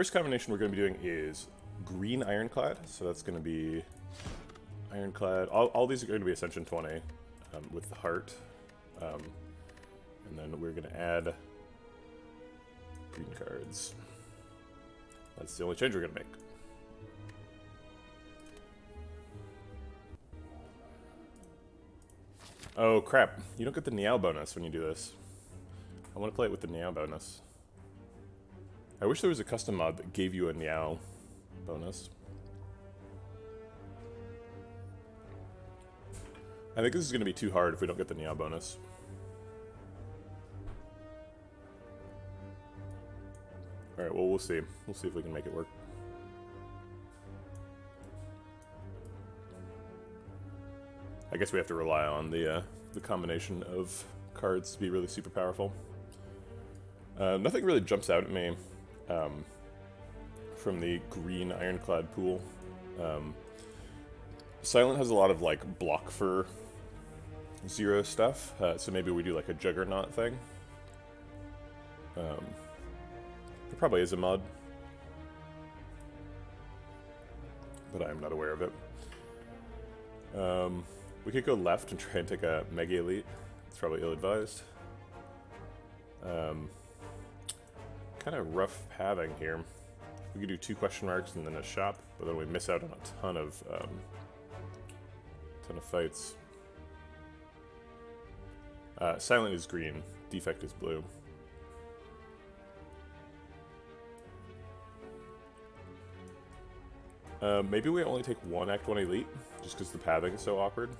First combination we're going to be doing is green Ironclad, so that's going to be Ironclad. All these are going to be Ascension 20 with the heart, and then we're going to add green cards. That's the only change we're going to make. Oh crap, you don't get the Niao bonus when you do this. I want to play it with the Niao bonus. I wish there was a custom mod that gave you a Niao bonus. I think this is going to be too hard if we don't get the Niao bonus. Alright, well, we'll see. We'll see if we can make it work. I guess we have to rely on the combination of cards to be really super powerful. Nothing really jumps out at me from the green Ironclad pool. Silent has a lot of like block for 0 stuff, so maybe we do like a Juggernaut thing. There probably is a mod, but I am not aware of it. We could go left and try and take a Mega Elite. It's probably ill-advised. Kind of rough pathing here. We could do 2 question marks and then a shop, but then we miss out on a ton of fights. Silent is green, Defect is blue. Maybe we only take 1 Act 1 Elite, just because the pathing is so awkward.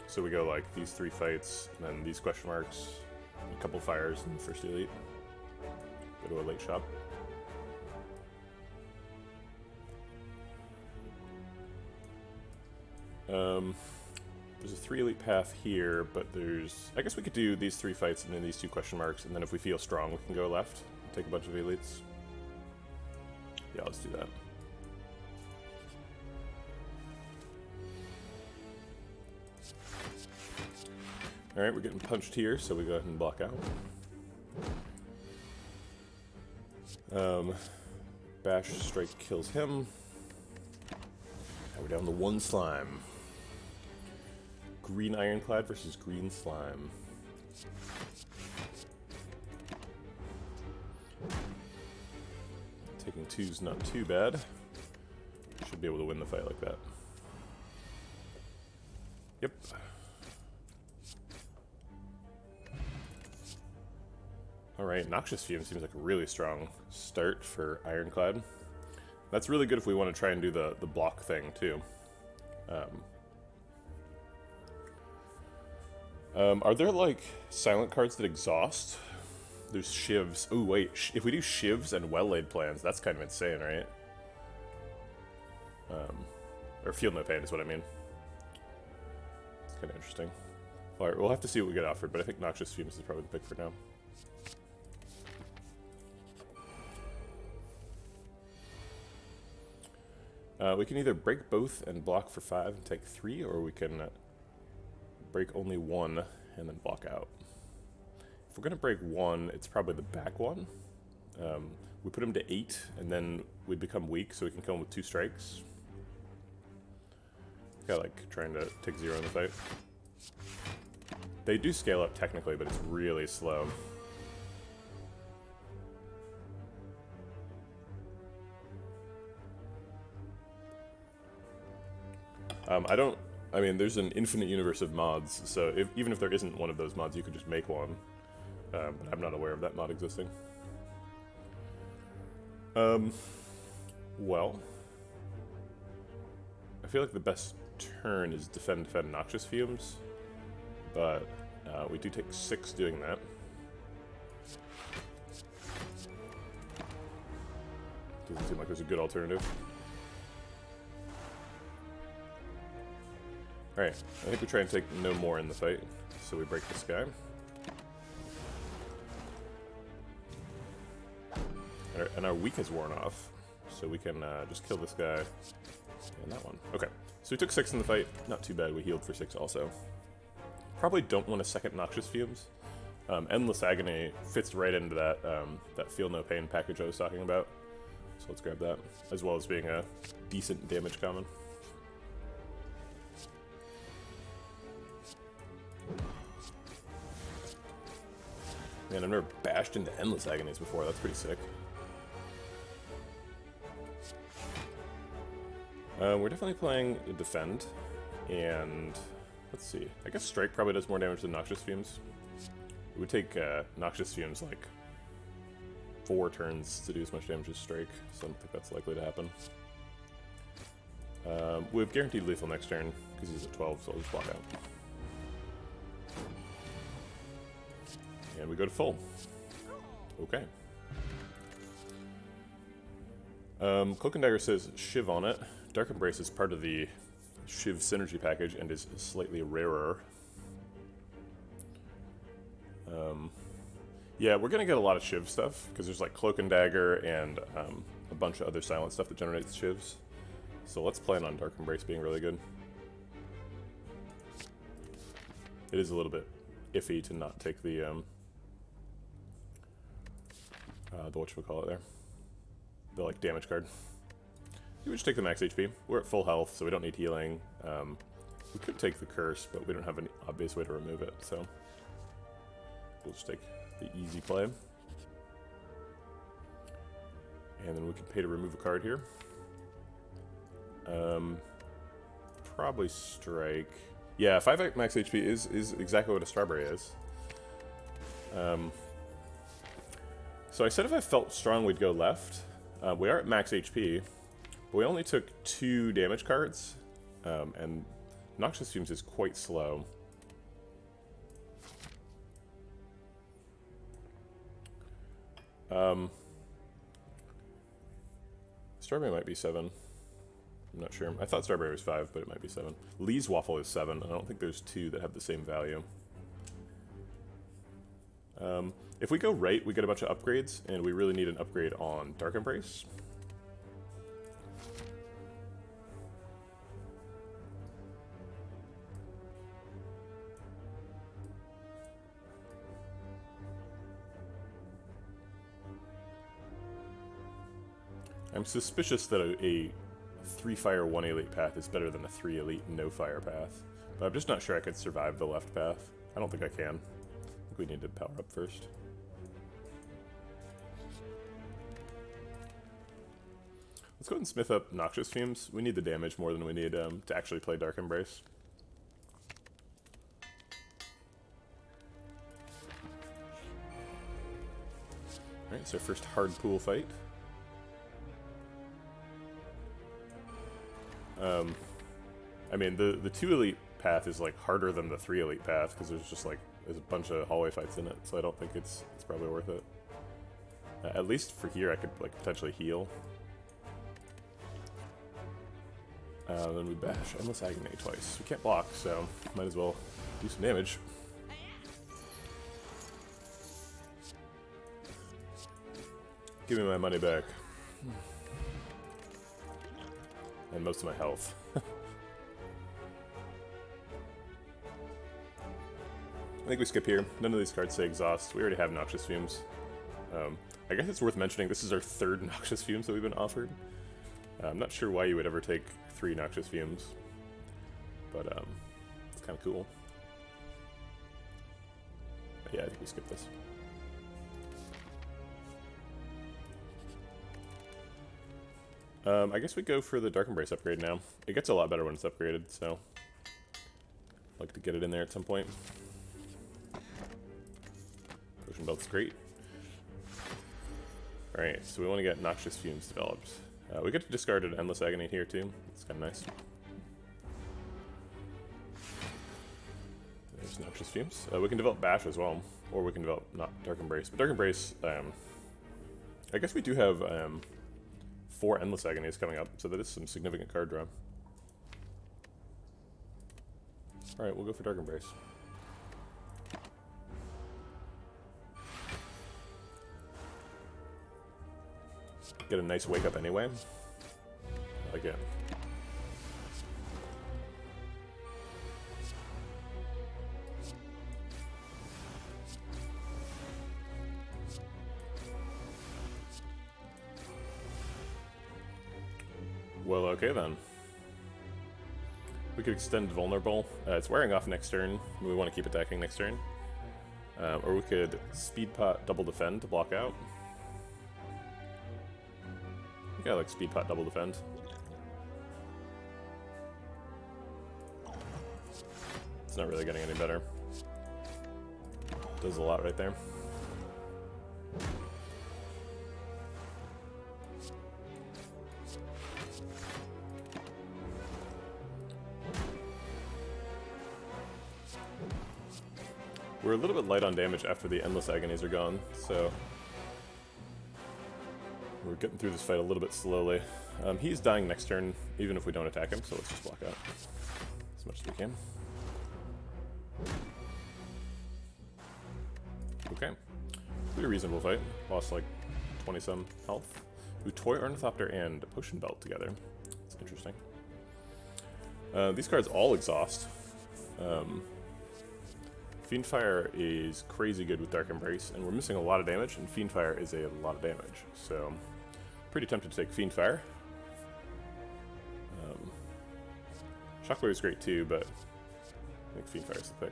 So we go like these 3 fights, and then these question marks, and a couple fires, and the first Elite. Go to a late shop. There's a 3 Elite path here, but there's... I guess we could do these 3 fights and then these 2 question marks, and then if we feel strong, we can go left and take a bunch of Elites. Yeah, let's do that. Alright, we're getting punched here, so we go ahead and block out. Bash Strike kills him. Now we're down to 1 slime. Green Ironclad versus green slime. Taking 2's not too bad. Should be able to win the fight like that. Yep. Alright, Noxious Fume seems like a really strong start for Ironclad. That's really good if we want to try and do the block thing, too. Are there, like, silent cards that exhaust? There's Shivs. Oh, wait. If we do Shivs and Well-Laid Plans, that's kind of insane, right? Or Feel No Pain is what I mean. It's kind of interesting. Alright, we'll have to see what we get offered, but I think Noxious Fumes is probably the pick for now. We can either break both and block for 5 and take 3, or we can break only 1 and then block out. If we're going to break 1, it's probably the back one. We put him to 8, and then we become weak, so we can kill him with 2 strikes. Kind of like trying to take 0 in the fight. They do scale up technically, but it's really slow. I mean, there's an infinite universe of mods, so even if there isn't one of those mods, you could just make one. But I'm not aware of that mod existing. Well, I feel like the best turn is defend Noxious Fumes, but we do take 6 doing that. Doesn't seem like there's a good alternative. Alright, I think we try and take no more in the fight, so we break this guy. And our weak has worn off, so we can just kill this guy and that one. Okay, so we took 6 in the fight, not too bad, we healed for 6 also. Probably don't want a second Noxious Fumes. Endless Agony fits right into that, that Feel No Pain package I was talking about. So let's grab that, as well as being a decent damage common. Man, I've never bashed into Endless Agonies before. That's pretty sick. We're definitely playing Defend, and let's see. I guess Strike probably does more damage than Noxious Fumes. It would take Noxious Fumes like 4 turns to do as much damage as Strike, so I don't think that's likely to happen. We have guaranteed lethal next turn because he's at 12, so I'll just walk out. And we go to full. Okay. Cloak and Dagger says Shiv on it. Dark Embrace is part of the Shiv synergy package and is slightly rarer. Yeah, we're gonna get a lot of Shiv stuff because there's like Cloak and Dagger and a bunch of other silent stuff that generates Shivs. So let's plan on Dark Embrace being really good. It is a little bit iffy to not take the whatchamacallit there. The like damage card. You would just take the max HP. We're at full health, so we don't need healing. We could take the curse, but we don't have an obvious way to remove it, so we'll just take the easy play. And then we can pay to remove a card here. Probably Strike. Yeah, 5 max HP is exactly what a Strawberry is. So I said if I felt strong we'd go left. We are at max HP, but we only took 2 damage cards, and Noxious Fumes is quite slow. Strawberry might be 7. I'm not sure. I thought Strawberry was 5, but it might be 7. Lee's Waffle is 7. I don't think there's 2 that have the same value. If we go right, we get a bunch of upgrades, and we really need an upgrade on Dark Embrace. I'm suspicious that a 3 fire, 1 elite path is better than a 3 elite, no fire path. But I'm just not sure I could survive the left path. I don't think I can. I think we need to power up first. Let's go ahead and smith up Noxious Fumes. We need the damage more than we need to actually play Dark Embrace. Alright, it's our first hard pool fight. I mean, the 2 elite path is like harder than the 3 elite path because there's a bunch of hallway fights in it, so I don't think it's probably worth it. At least for here, I could like potentially heal. Then we bash Endless Agony twice. We can't block, so might as well do some damage. Give me my money back. And most of my health. I think we skip here. None of these cards say Exhaust. We already have Noxious Fumes. I guess it's worth mentioning this is our 3rd Noxious Fumes that we've been offered. I'm not sure why you would ever take 3 Noxious Fumes, but it's kind of cool. Yeah, I think we skip this. I guess we go for the Dark Embrace upgrade now. It gets a lot better when it's upgraded, so I'd like to get it in there at some point. Potion Belt's great. Alright, so we want to get Noxious Fumes developed. We get to discard an Endless Agony here too. It's kind of nice. There's Noxious Fumes. We can develop Bash as well, or we can develop not Dark Embrace. But Dark Embrace, I guess we do have 4 Endless Agonies coming up, so that is some significant card draw. Alright, we'll go for Dark Embrace. Get a nice wake up anyway. I like it. Well, okay then. We could extend vulnerable. It's wearing off next turn. We want to keep attacking next turn. Or we could speed pot double defend to block out. I think I like speed pot double defend. It's not really getting any better. Does a lot right there. We're a little bit light on damage after the Endless Agonies are gone, so we're getting through this fight a little bit slowly. He's dying next turn, even if we don't attack him, so let's just block out as much as we can. Okay. Pretty reasonable fight. Lost like 20-some health. We Toy Ornithopter and Potion Belt together. That's interesting. These cards all exhaust. Fiendfire is crazy good with Dark Embrace, and we're missing a lot of damage, and Fiendfire is a lot of damage. So, pretty tempted to take Fiendfire. Shockwave is great too, but I think Fiendfire is the pick.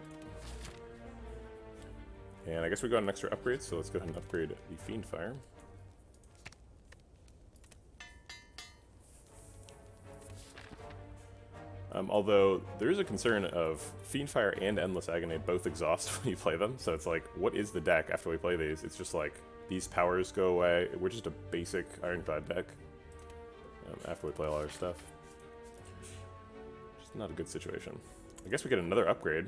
And I guess we got an extra upgrade, so let's go ahead and upgrade the Fiendfire. Although there is a concern of Fiendfire and Endless Agony both exhaust when you play them, so it's like, what is the deck after we play these? It's just like, these powers go away. We're just a basic Ironclad deck after we play all our stuff. Just not a good situation. I guess we get another upgrade.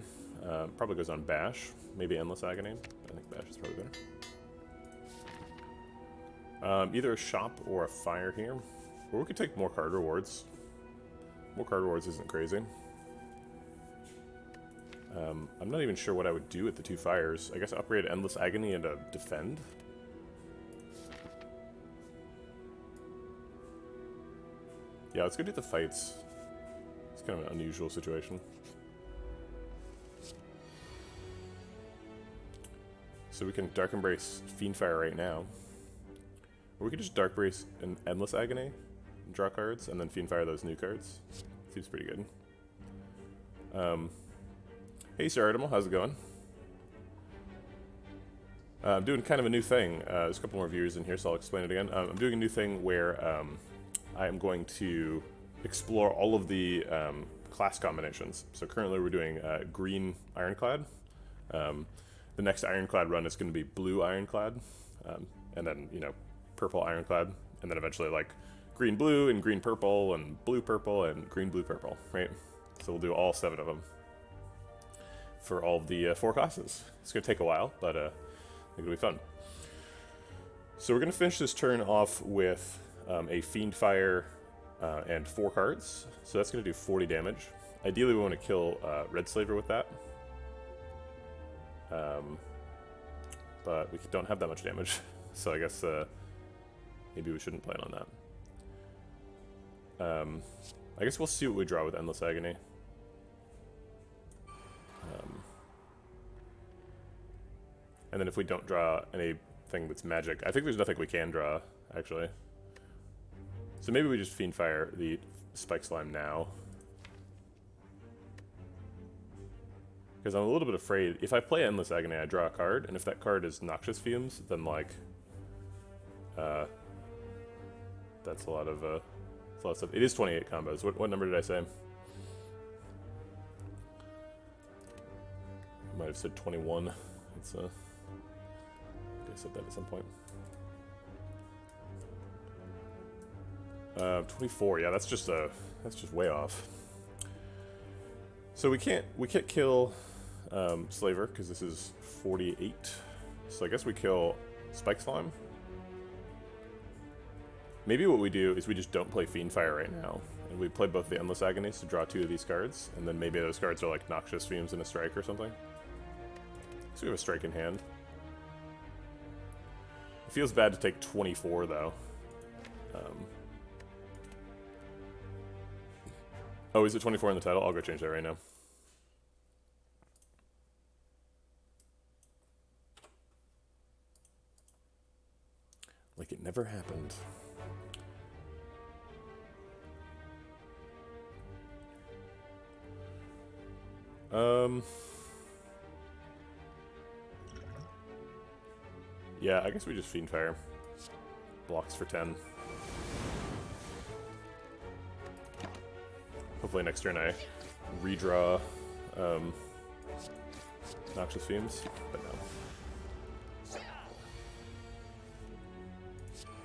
Probably goes on Bash, maybe Endless Agony. I think Bash is probably better. Either a Shop or a Fire here. Or we could take more card rewards. More card rewards isn't crazy. I'm not even sure what I would do with the two fires. I guess upgrade Endless Agony and a Defend. Yeah, let's go do the fights. It's kind of an unusual situation. So we can Dark Embrace Fiendfire right now. Or we could just Dark Embrace an Endless Agony, draw cards, and then Fiendfire those new cards. Seems pretty good. Hey Sir Artemal, how's it going? I'm doing kind of a new thing. There's a couple more viewers in here, so I'll explain it again. I'm doing a new thing where I am going to explore all of the class combinations. So currently we're doing green Ironclad. The next Ironclad run is going to be blue Ironclad, and then, you know, purple Ironclad, and then eventually like green blue and green purple and blue purple and green blue purple, right? So we'll do all 7 of them for all of the 4 classes. It's going to take a while, but I think it'll be fun. So we're going to finish this turn off with a Fiendfire and 4 cards. So that's going to do 40 damage. Ideally, we want to kill Red Slaver with that. But we don't have that much damage, so I guess maybe we shouldn't plan on that. I guess we'll see what we draw with Endless Agony. And then if we don't draw anything that's magic, I think there's nothing we can draw, actually. So maybe we just Fiendfire the Spike Slime now. Because I'm a little bit afraid, if I play Endless Agony, I draw a card, and if that card is Noxious Fumes, then like, that's a lot of stuff. It is 28 combos. What number did I say? I might have said 21. It's I said that at some point. 24. Yeah, that's just way off. So we can't kill Slaver because this is 48. So I guess we kill Spike Slime. Maybe what we do is we just don't play Fiendfire right now, and we play both the Endless Agonies to draw 2 of these cards, and then maybe those cards are like Noxious Fumes and a Strike or something. So we have a Strike in hand. It feels bad to take 24 though. Oh, is it 24 in the title? I'll go change that right now. Like it never happened. Yeah, I guess we just Fiend Fire. Blocks for 10. Hopefully next turn I redraw Noxious Fumes, but no.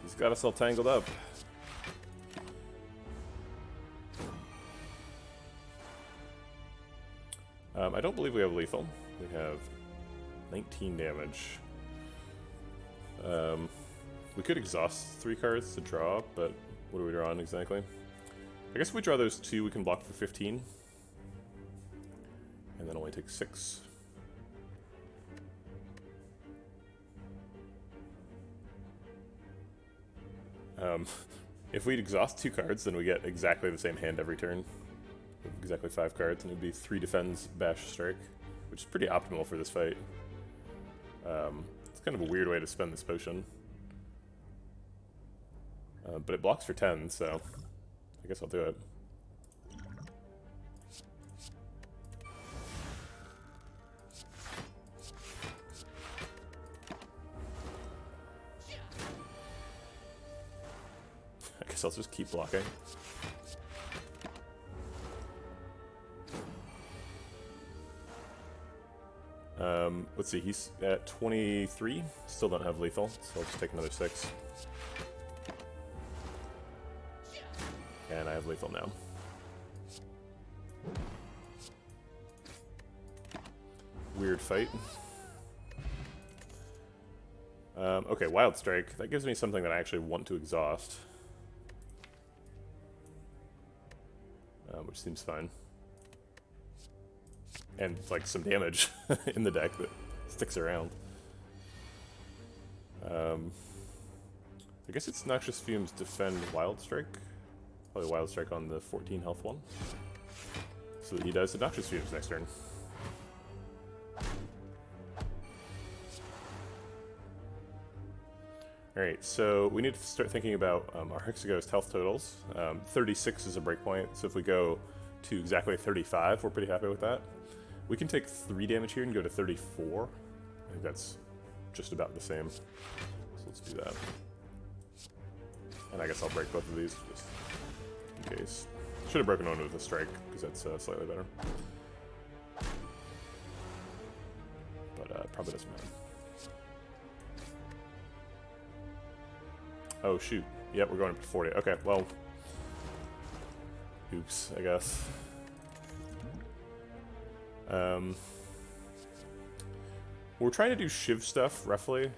He's got us all tangled up. I don't believe we have lethal. We have 19 damage. We could exhaust 3 cards to draw, but what are we drawing exactly? I guess if we draw those 2, we can block for 15. And then only take 6. If we exhaust 2 cards, then we get exactly the same hand every turn. Exactly 5 cards, and it would be 3 defends, bash, strike, which is pretty optimal for this fight. It's kind of a weird way to spend this potion. But it blocks for 10, so I guess I'll do it. I guess I'll just keep blocking. Let's see, he's at 23. Still don't have lethal, so I'll just take another 6. And I have lethal now. Weird fight. Okay, Wild Strike. That gives me something that I actually want to exhaust. Which seems fine. And, like, some damage in the deck that sticks around. I guess it's Noxious Fumes defend Wild Strike. Probably Wild Strike on the 14 health one. So that he does the Noxious Fumes next turn. Alright, so we need to start thinking about our Hexaghost health totals. 36 is a breakpoint, so if we go to exactly 35, we're pretty happy with that. We can take 3 damage here and go to 34. I think that's just about the same. So let's do that. And I guess I'll break both of these just in case. Should have broken one with a strike, because that's slightly better. But probably doesn't matter. Oh shoot. Yep, we're going up to 40. Okay, well. Oops, I guess. We're trying to do Shiv stuff, roughly.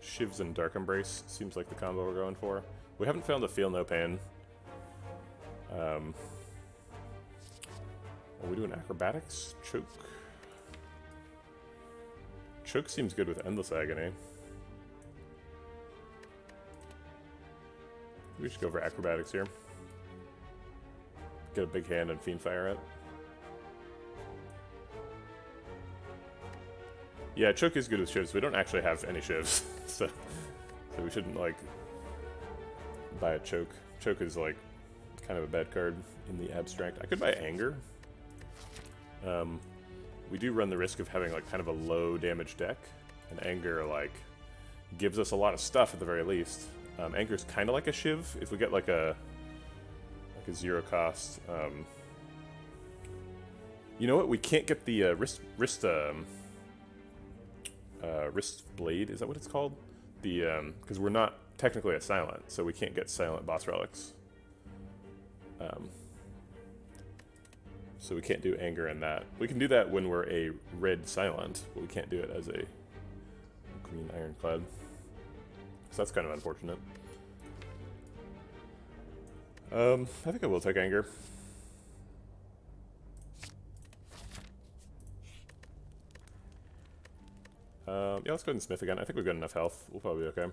Shivs and Dark Embrace seems like the combo we're going for. We haven't found a Feel No Pain. Are we doing Acrobatics? Choke? Choke seems good with Endless Agony. We should go for Acrobatics here. Get a big hand and Fiend Fire it. Yeah, Choke is good with Shivs. We don't actually have any Shivs, so we shouldn't, like, buy a Choke. Choke is, like, kind of a bad card in the abstract. I could buy Anger. We do run the risk of having, like, kind of a low damage deck, and Anger, like, gives us a lot of stuff at the very least. Anger's kind of like a Shiv. If we get, like a 0 cost, you know what? We can't get the wrist blade. Is that what it's called? The because we're not technically a silent, so we can't get silent boss relics. So we can't do Anger in that. We can do that when we're a red silent, but we can't do it as a green Ironclad. So that's kind of unfortunate. I think I will take Anger. Yeah, let's go ahead and Smith again. I think we've got enough health. We'll probably be okay.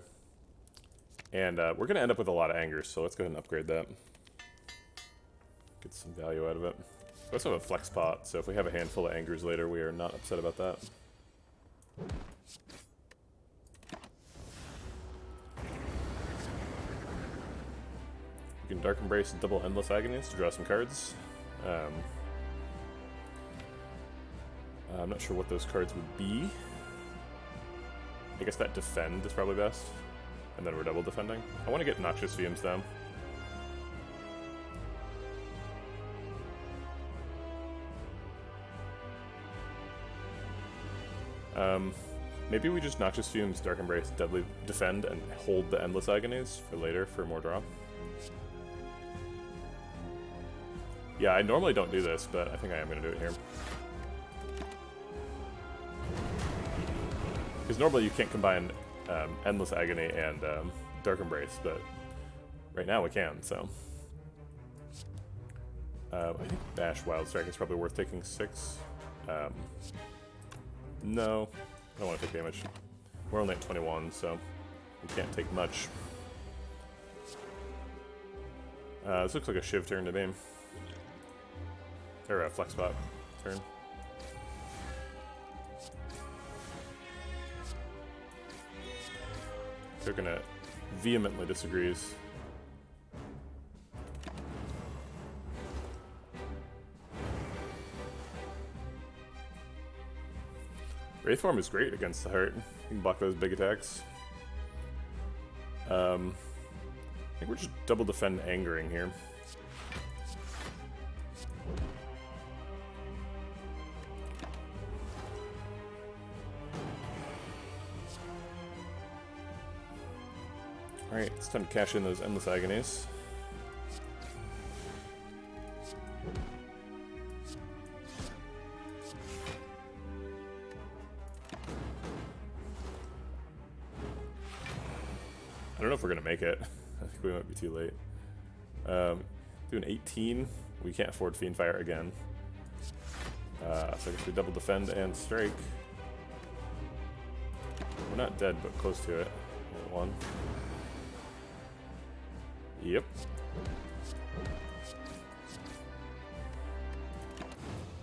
And we're going to end up with a lot of Angers, so let's go ahead and upgrade that. Get some value out of it. We also have a Flex Pot, so if we have a handful of Angers later, we are not upset about that. We can Dark Embrace and double Endless Agonies to draw some cards. I'm not sure what those cards would be. I guess that defend is probably best. And then we're double defending. I want to get Noxious Fumes down. Maybe we just Noxious Fumes, Dark Embrace, Deadly Defend, and hold the Endless Agonies for later for more draw. Yeah, I normally don't do this, but I think I am going to do it here. Because normally you can't combine Endless Agony and Dark Embrace, but right now we can, so. I think Bash Wild Strike is probably worth taking 6. No, I don't want to take damage. We're only at 21, so we can't take much. This looks like a Shiv turn to me. Or a Flex Spot turn. They're gonna vehemently disagrees. Wraithform is great against the heart. You can block those big attacks. I think we're just double defend angering here. Alright, it's time to cash in those Endless Agonies. I don't know if we're gonna make it. I think we might be too late. Doing 18. We can't afford Fiendfire again. So I guess we double defend and strike. We're not dead, but close to it. 1. Yep.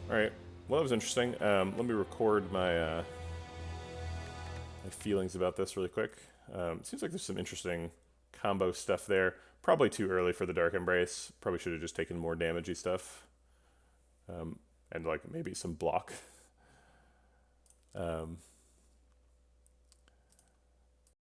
Alright, well that was interesting. Let me record my feelings about this really quick. It seems like there's some interesting combo stuff there. Probably too early for the Dark Embrace. Probably should have just taken more damagey stuff. And like maybe some block.